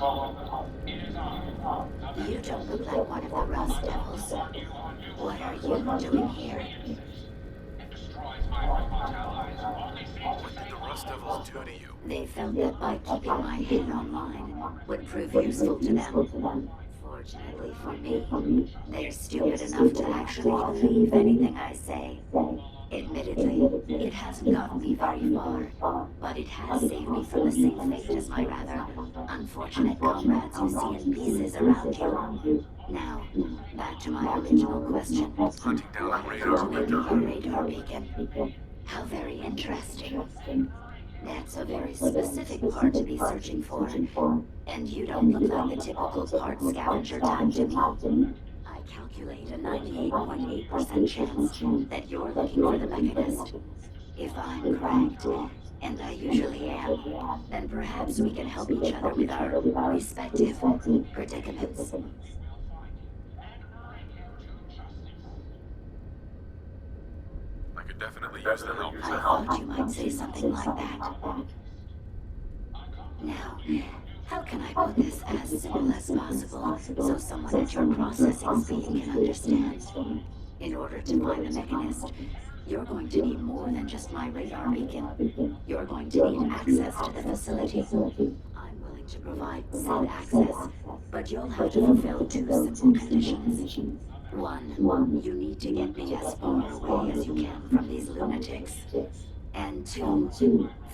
You don't look like one of the Rust Devils. What are you doing here? What did the Rust Devils do to you? They felt that by keeping my head online would prove useful to them. Fortunately for me, they're stupid enough to actually believe anything I say. Admittedly, it hasn't gotten me very far, but it has saved me from the same fate as my rather unfortunate comrades you see in pieces around you. Now, back to my original question. Hunting down What a are you radar doing beacon. with your radar beacon? How very interesting. That's a very specific part to be searching for, and you don't look like the typical part scavenger type to me. I calculate a 98.8% chance that you're looking for the Mechanist. If I'm correct, and I usually am, then perhaps we can help each other with our respective predicaments. I could definitely use the help. I thought you might say something like that. Now, how can I put this as simple as possible so someone at your processing speed can understand? In order to find the Mechanist, you're going to need more than just my radar beacon. You're going to need access to the facility. I'm willing to provide said access, but you'll have to fulfill two simple conditions. One, you need to get me as far away as you can from these lunatics. And two,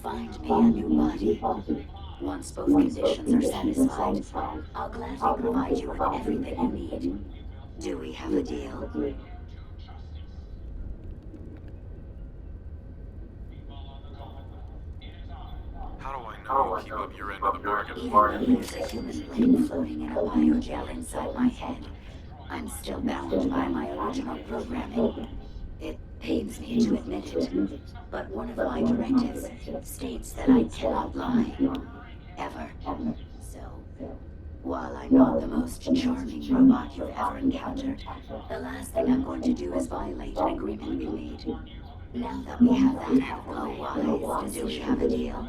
find me a new body. Once both conditions are satisfied, I'll gladly provide you with everything you need. Do we have a deal? How do I know you keep up your end of the bargain? Even though there's a human blade floating in a biogel inside my head, I'm still bound by my original programming. It pains me to admit it, but one of my directives states that I cannot lie. Ever. So, while I'm not the most charming robot you've ever encountered, the last thing I'm going to do is violate an agreement we made. Now that we have that out of the way, do we have a deal?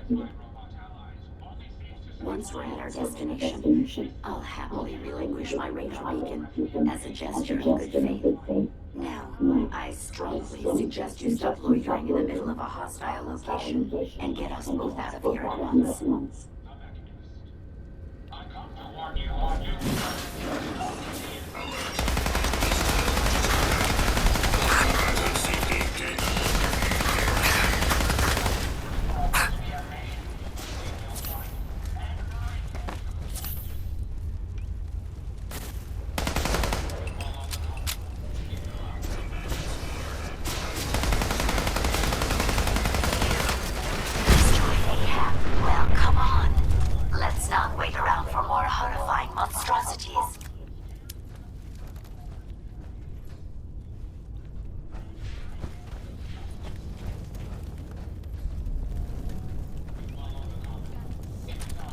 Once we're at our destination, I'll happily relinquish my radar beacon as a gesture of good faith. Now, I strongly suggest you stop loitering in the middle of a hostile location and get us both out of here at once. Well, come on. Let's not wait around for more horrifying monstrosities.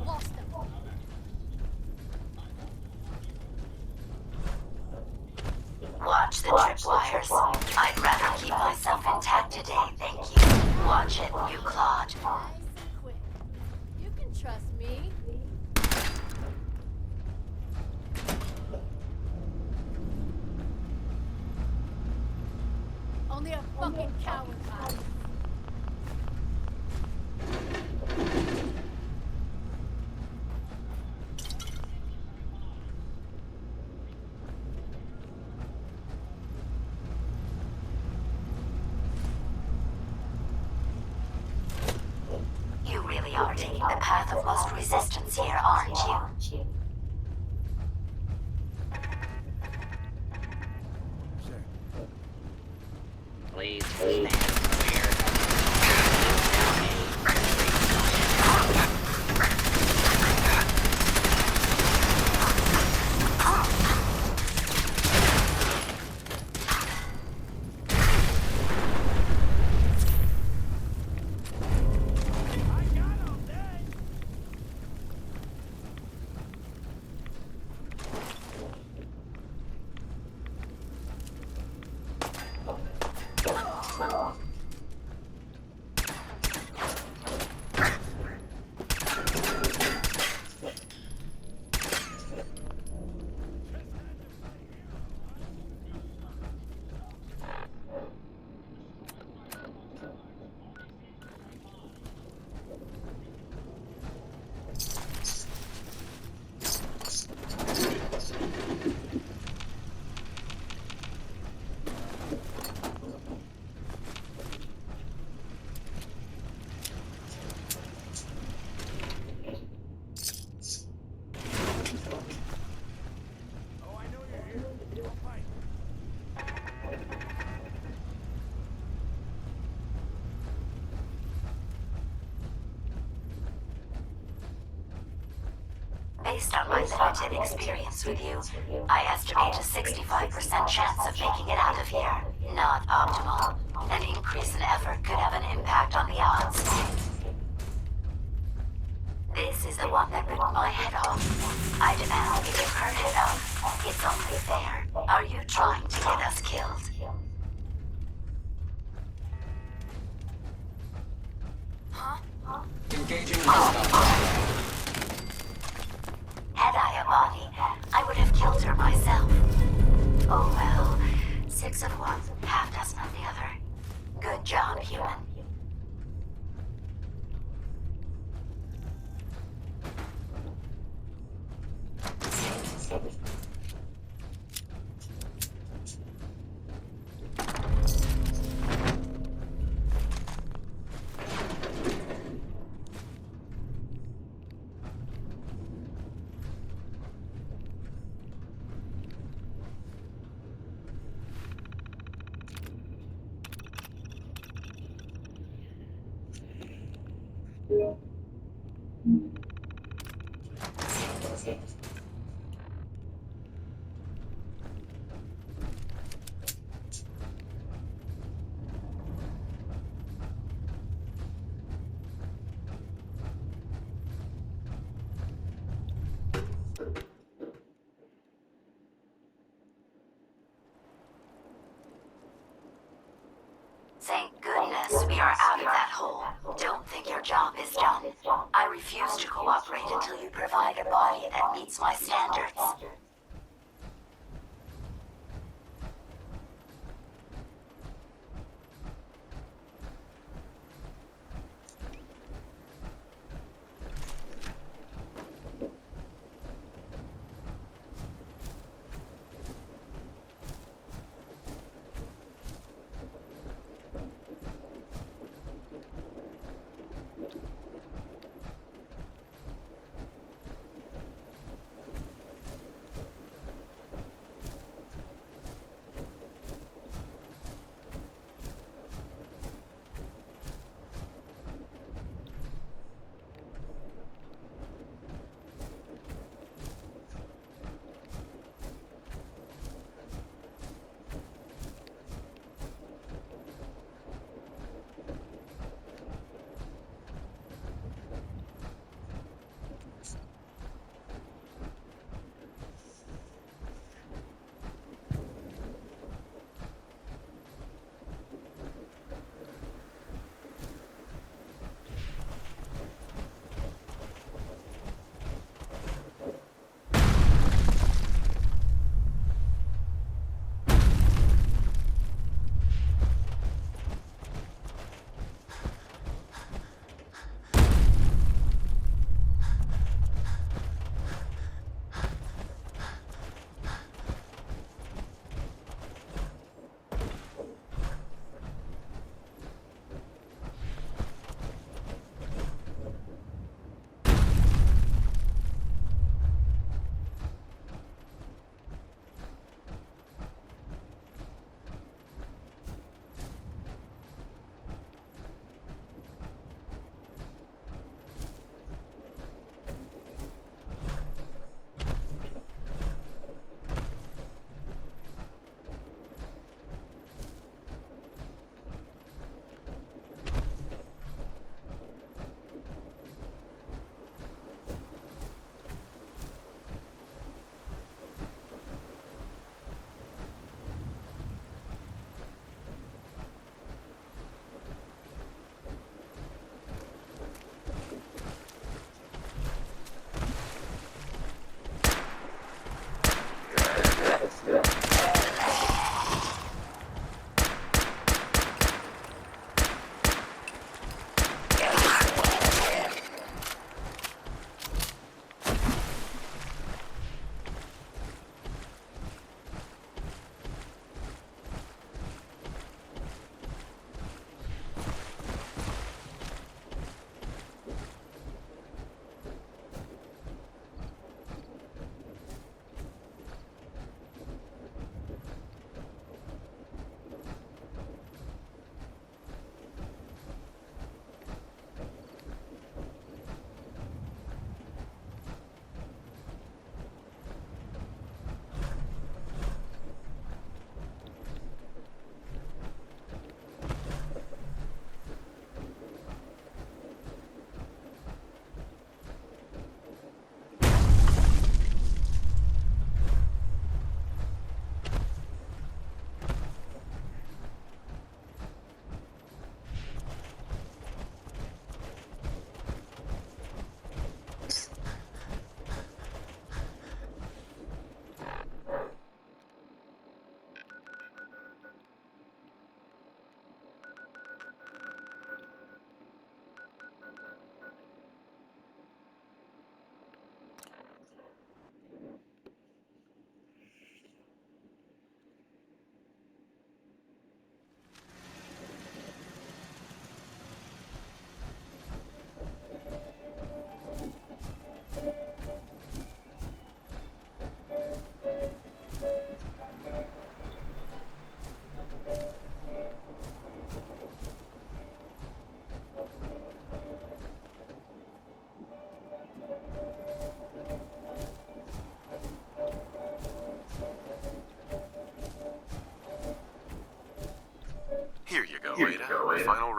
Lost them. Watch the tripwires. I'd rather keep myself intact today, thank you. Watch it, you Claude. Nice and quick. You can trust me. Only a fucking coward. You really are taking the path of most resistance here, aren't you? Please stand clear. Based on my limited experience with you, I estimate a 65% chance of making it out of here. Not optimal. An increase in effort could have an impact on the odds. This is the one that ripped my head off. I demand we give her head off. It's only fair. Are you trying to get us killed? Engaging hostile. Had I a body, I would have killed her myself. Oh well. 6 of one, half dozen of the other. Good job, human. Thank goodness we are out of that hole. Don't think your job is done. I refuse to cooperate until you provide a body that meets my standards.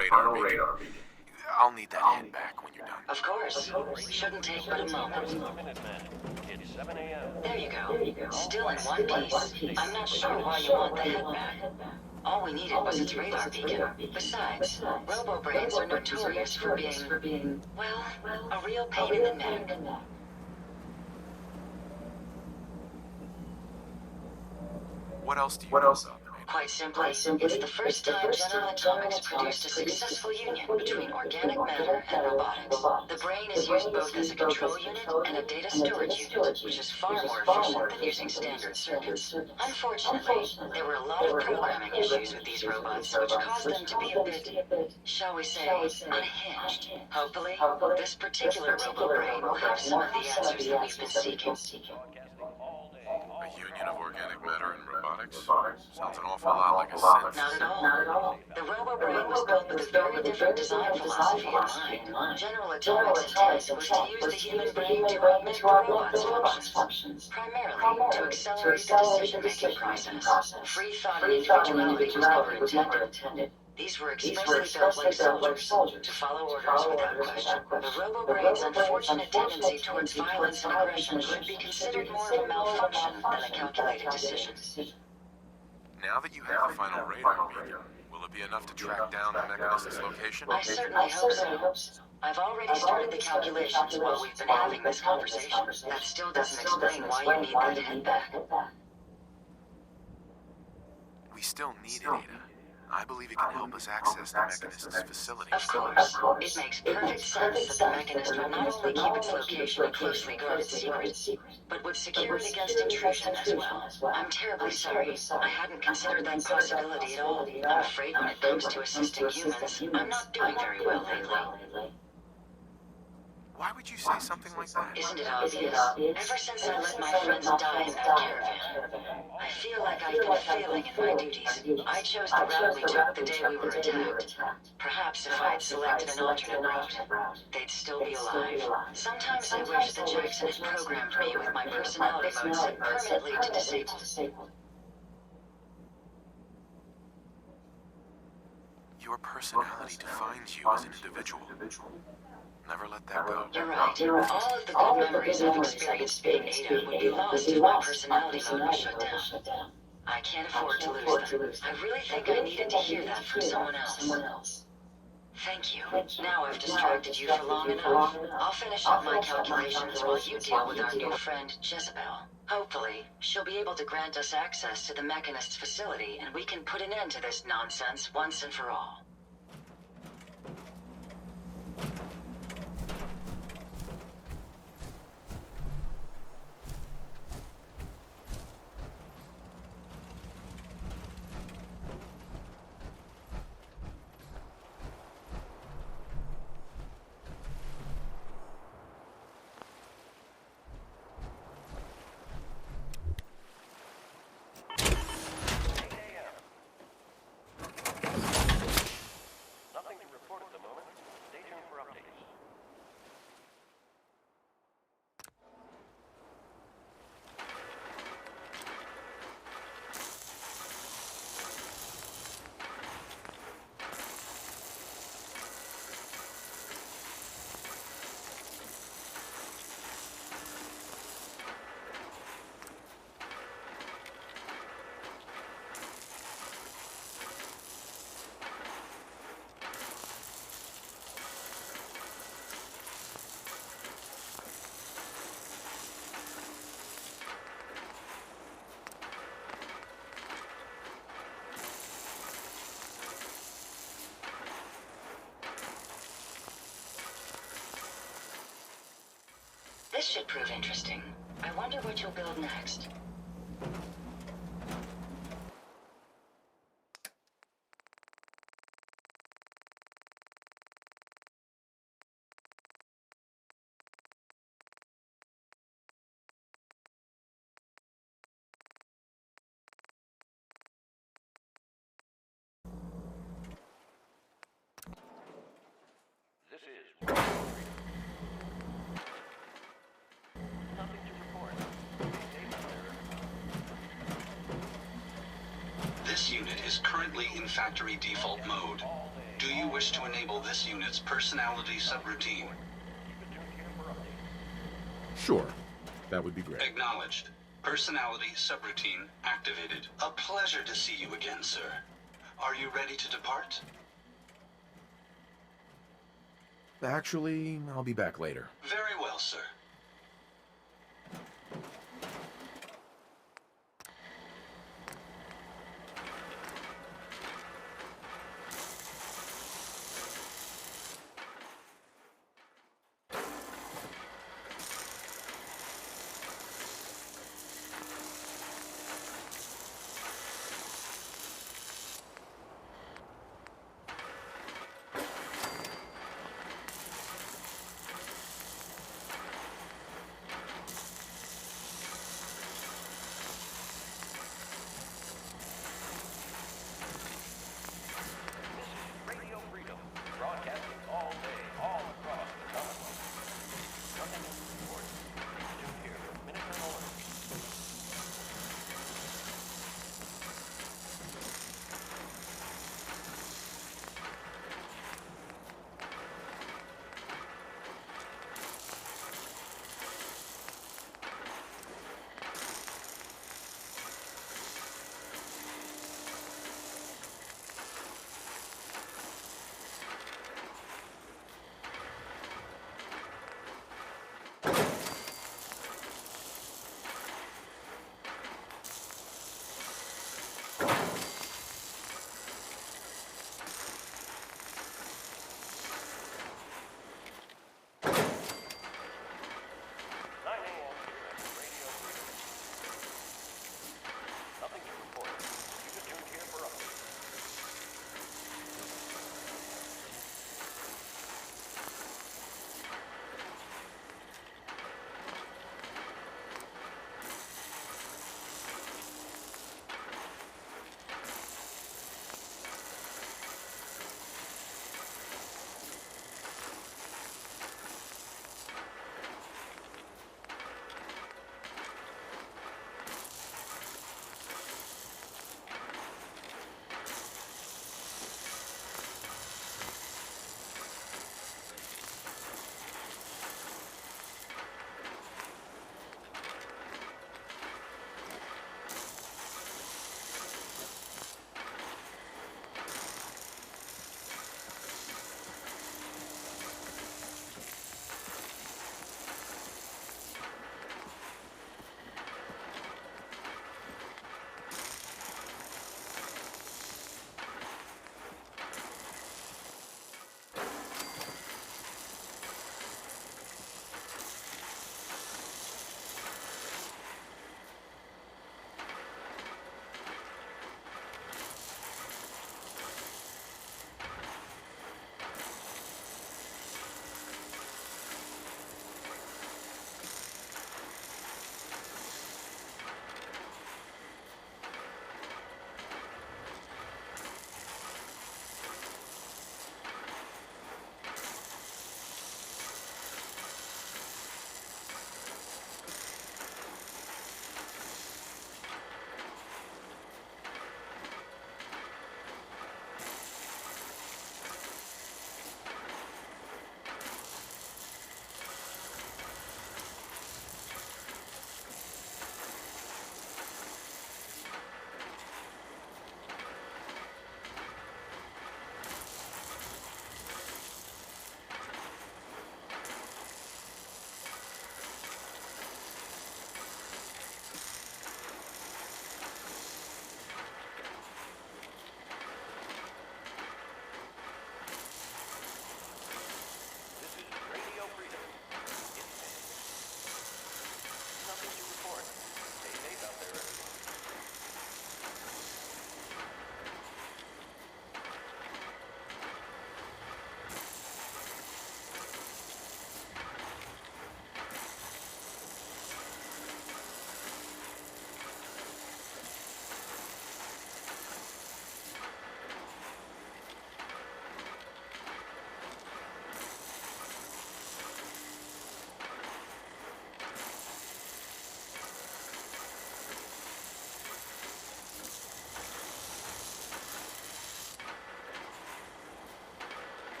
radar beacon. I'll need that head back when you're done. Of course. Shouldn't take but a moment. It's 7 a.m. There you go. Still in one piece. I'm not sure why you want the head back. All we needed was its radar beacon. Besides, robo-brains are notorious for being, well, a real pain in the neck. What else do you know about the radar? Quite simply, it's the first time General Atomics produced a successful union between organic matter and robotics. The brain is used both as a control unit and a data storage unit, which is far more efficient than using standard circuits. Unfortunately, there were a lot of programming issues with these robots, which caused them to be a bit, shall we say, unhinged. Hopefully, this particular robo-brain will have some of the answers that we've been seeking. A union of organic matter and robotics? Sounds an awful lot like a synth. Not at all. The robo-brain was built with a very different design philosophy in mind. General Atomics' intent was to use the human brain to augment the robot's functions, primarily to accelerate the decision-making process. Free thought and individuality was never intended. These were expressly built like soldiers, to follow orders without question. The robo-brain's unfortunate tendency towards violence and aggression could be considered more of a malfunction than a calculated decision. Now that you have the final radar beacon, will it be enough to track down the Mechanist's location? I certainly hope so. I've already started the calculations while we've been having this conversation. That still doesn't explain why you need that head back. We still need it, Ada. I believe it can help us access the Mechanist's facilities. Of course. It makes perfect sense that the Mechanist would not only keep its location a closely guarded secret, but would secure it against intrusion as well. I'm terribly sorry. I hadn't considered that possibility at all. I'm afraid when it comes to assisting humans, I'm not doing very well lately. Why would you say something like that? Isn't it obvious? Ever since I let my friends die in that caravan, I feel like I've been failing in my duties. I chose the route we took the day we were attacked. Perhaps if I had selected an alternate route, they'd still be alive. Sometimes I wish that Jackson had programmed me with my personality mode set permanently to disabled. Your personality defines you as an individual. Never let that go. You're right. All of the good memories I've experienced being Ada would be lost if my personality mode was shut down. I can't afford to lose them. I really think I needed to hear that from someone else. Thank you. Now I've distracted you for long enough. I'll finish up my calculations while you deal with our new friend, Jezebel. Hopefully, she'll be able to grant us access to the Mechanist's facility, and we can put an end to this nonsense once and for all. Nothing to report at the moment. Stay tuned for updates. This should prove interesting. I wonder what you'll build next. This is nothing to report. Stay clear. This unit is currently in factory default mode. Do you wish to enable this unit's personality subroutine? Sure. That would be great. Acknowledged. Personality subroutine activated. A pleasure to see you again, sir. Are you ready to depart? Actually, I'll be back later. Very well, sir.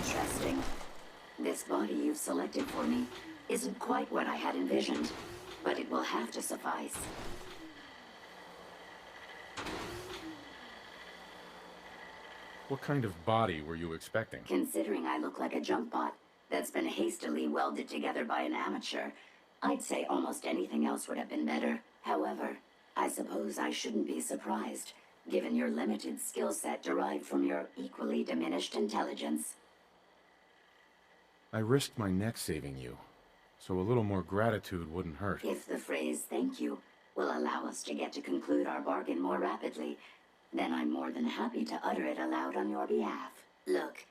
Interesting. This body you've selected for me isn't quite what I had envisioned, but it will have to suffice. What kind of body were you expecting? Considering I look like a junk bot that's been hastily welded together by an amateur, I'd say almost anything else would have been better. However, I suppose I shouldn't be surprised, given your limited skill set derived from your equally diminished intelligence. I risked my neck saving you, so a little more gratitude wouldn't hurt. If the phrase "thank you" will allow us to get to conclude our bargain more rapidly, then I'm more than happy to utter it aloud on your behalf. Look,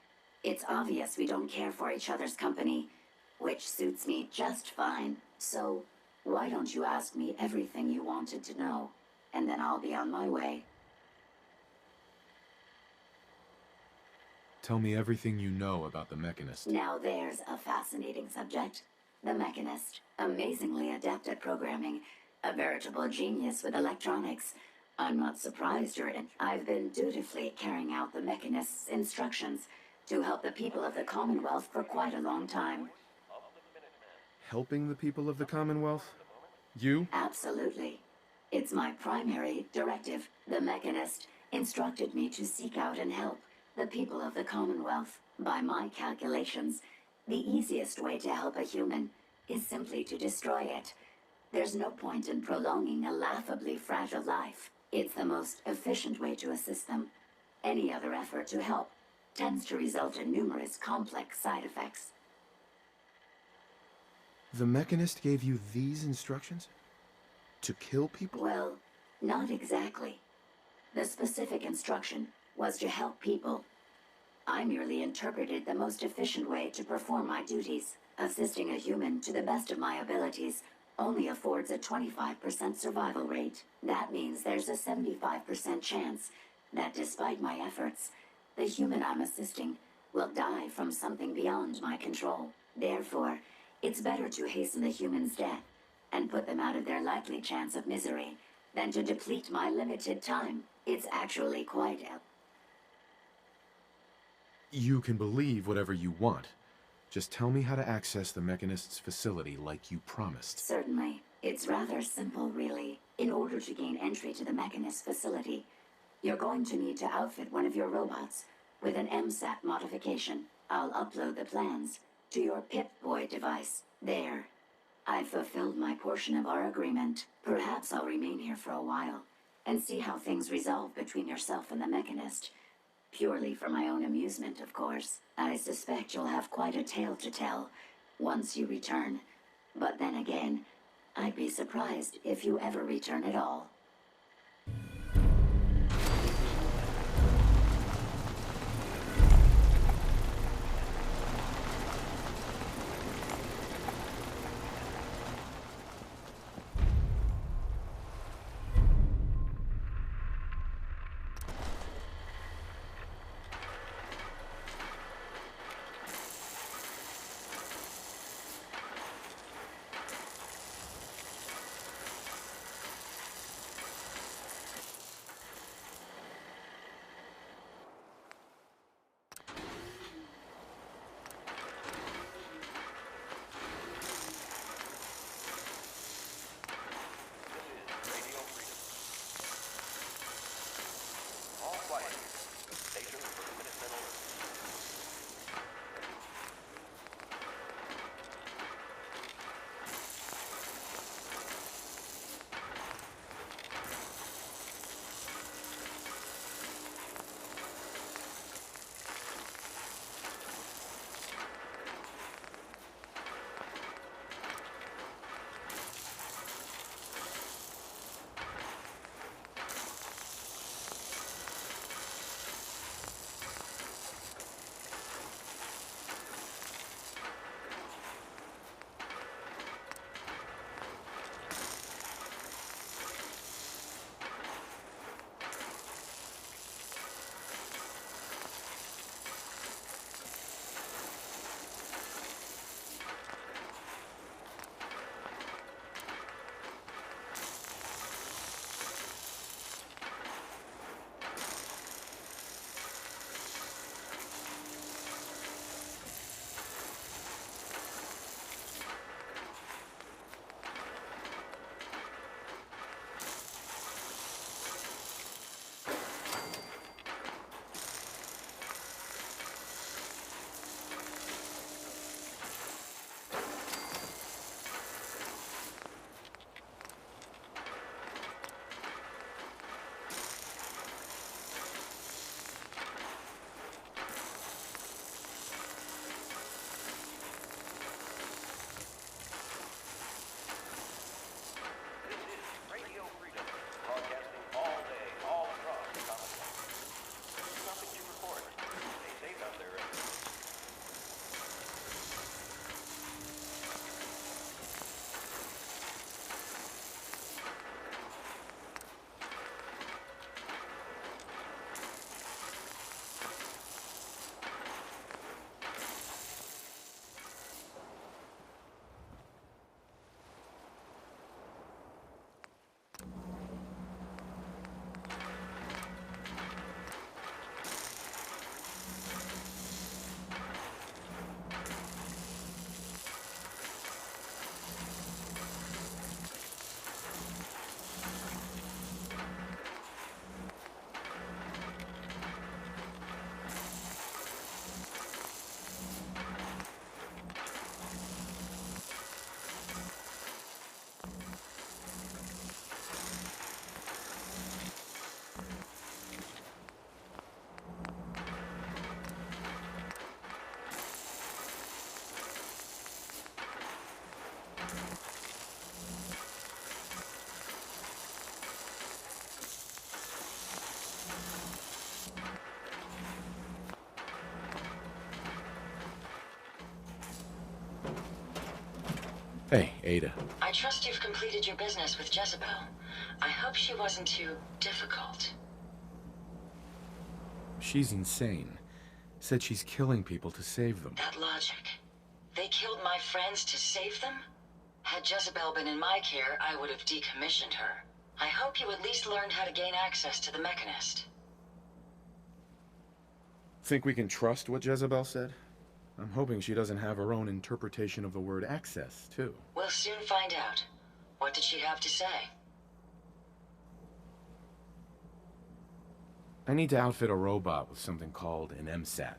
it's obvious we don't care for each other's company, which suits me just fine. So, why don't you ask me everything you wanted to know, and then I'll be on my way. Tell me everything you know about the Mechanist. Now there's a fascinating subject. The Mechanist, amazingly adept at programming, a veritable genius with electronics. I'm not surprised you're in. I've been dutifully carrying out the Mechanist's instructions to help the people of the Commonwealth for quite a long time. Helping the people of the Commonwealth? You? Absolutely. It's my primary directive. The Mechanist instructed me to seek out and help the people of the Commonwealth. By my calculations, the easiest way to help a human is simply to destroy it. There's no point in prolonging a laughably fragile life. It's the most efficient way to assist them. Any other effort to help tends to result in numerous complex side effects. The Mechanist gave you these instructions? To kill people? Well, not exactly. The specific instruction was to help people. I merely interpreted the most efficient way to perform my duties. Assisting a human to the best of my abilities only affords a 25% survival rate. That means there's a 75% chance that despite my efforts, the human I'm assisting will die from something beyond my control. Therefore, it's better to hasten the human's death and put them out of their likely chance of misery than to deplete my limited time. It's actually quite You can believe whatever you want. Just tell me how to access the Mechanist's facility like you promised. Certainly. It's rather simple, really. In order to gain entry to the Mechanist facility, you're going to need to outfit one of your robots with an MSAT modification. I'll upload the plans to your Pip-Boy device. There. I've fulfilled my portion of our agreement. Perhaps I'll remain here for a while and see how things resolve between yourself and the Mechanist. Purely for my own amusement, of course. I suspect you'll have quite a tale to tell once you return. But then again, I'd be surprised if you ever return at all. Hey, Ada. I trust you've completed your business with Jezebel. I hope she wasn't too difficult. She's insane. Said she's killing people to save them. That logic. They killed my friends to save them? Had Jezebel been in my care, I would have decommissioned her. I hope you at least learned how to gain access to the Mechanist. Think we can trust what Jezebel said? I'm hoping she doesn't have her own interpretation of the word access, too. We'll soon find out. What did she have to say? I need to outfit a robot with something called an MSAT.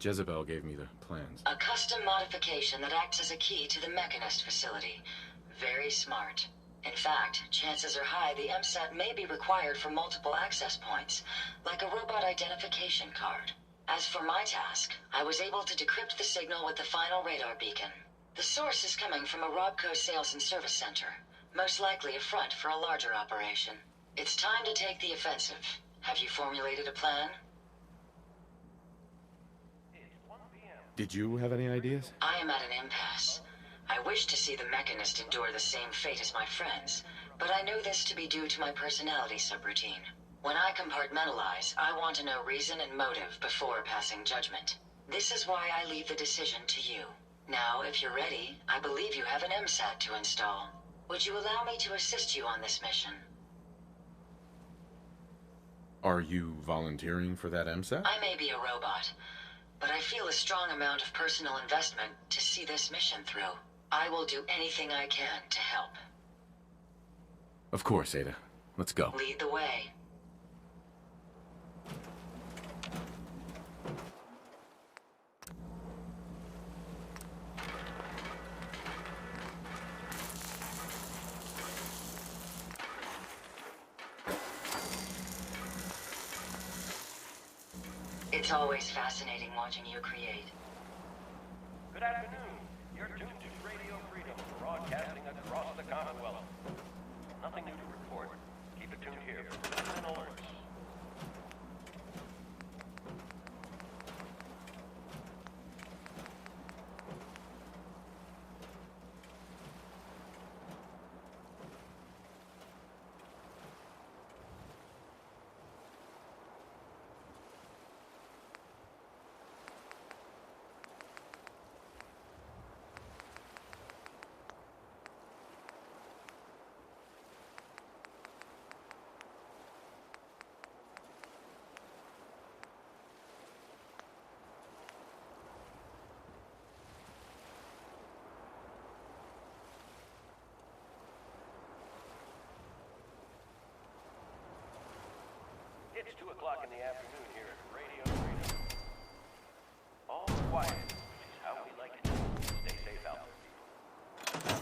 Jezebel gave me the plans. A custom modification that acts as a key to the Mechanist facility. Very smart. In fact, chances are high the MSAT may be required for multiple access points, like a robot identification card. As for my task, I was able to decrypt the signal with the final radar beacon. The source is coming from a Robco sales and service center, most likely a front for a larger operation. It's time to take the offensive. Have you formulated a plan? Did you have any ideas? I am at an impasse. I wish to see the Mechanist endure the same fate as my friends, but I know this to be due to my personality subroutine. When I compartmentalize, I want to know reason and motive before passing judgment. This is why I leave the decision to you. Now, if you're ready, I believe you have an MSAT to install. Would you allow me to assist you on this mission? Are you volunteering for that MSAT? I may be a robot, but I feel a strong amount of personal investment to see this mission through. I will do anything I can to help. Of course, Ada. Let's go. Lead the way. It's always fascinating watching you create. Good afternoon. You're tuned to Radio Freedom, broadcasting across the Commonwealth. Nothing new to report. Keep it tuned here for news and alerts. It's 2 o'clock in the afternoon here at Radio Freedom. All quiet, which is how we like it. Stay safe out there, people.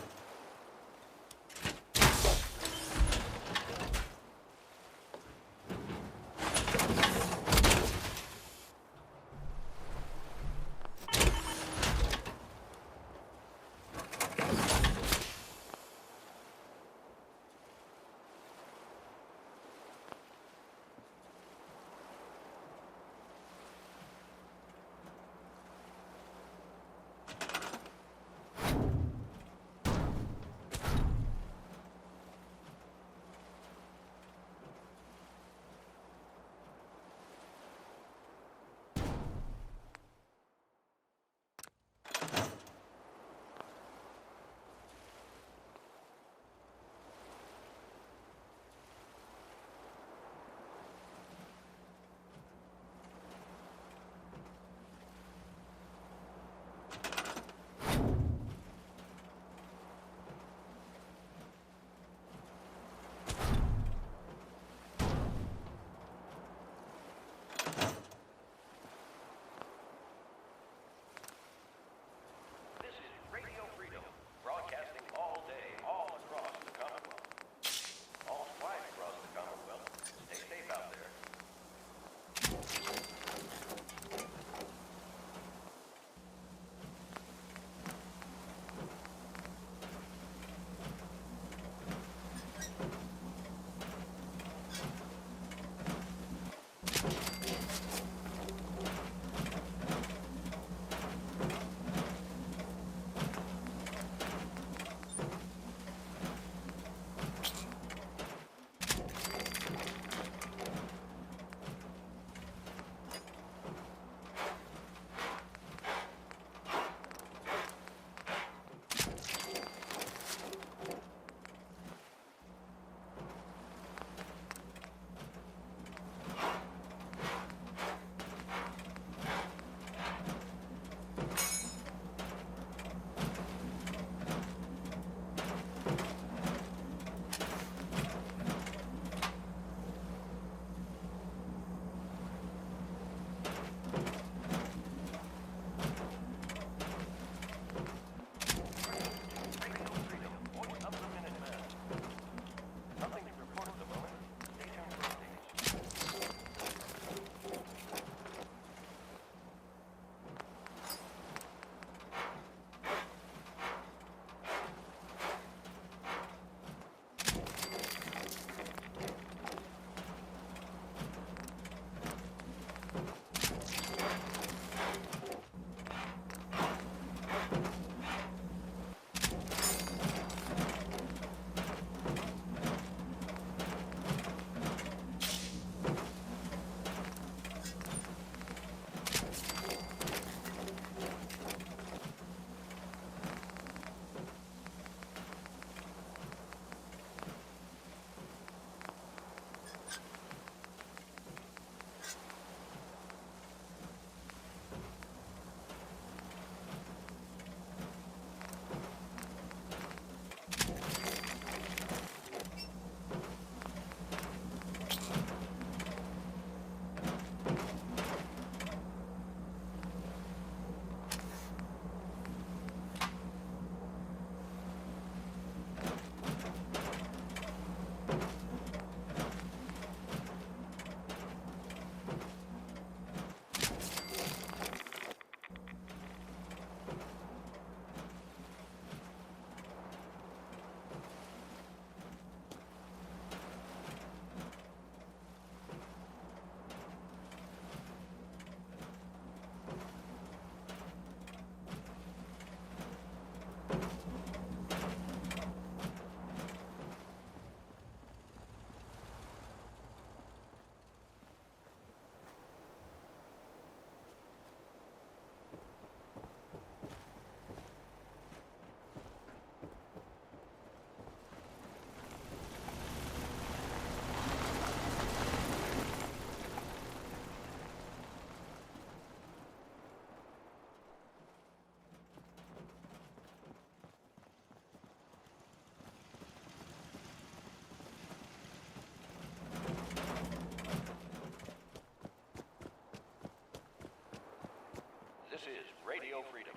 Radio Freedom.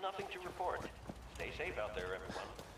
Nothing to report. Stay safe out there, everyone.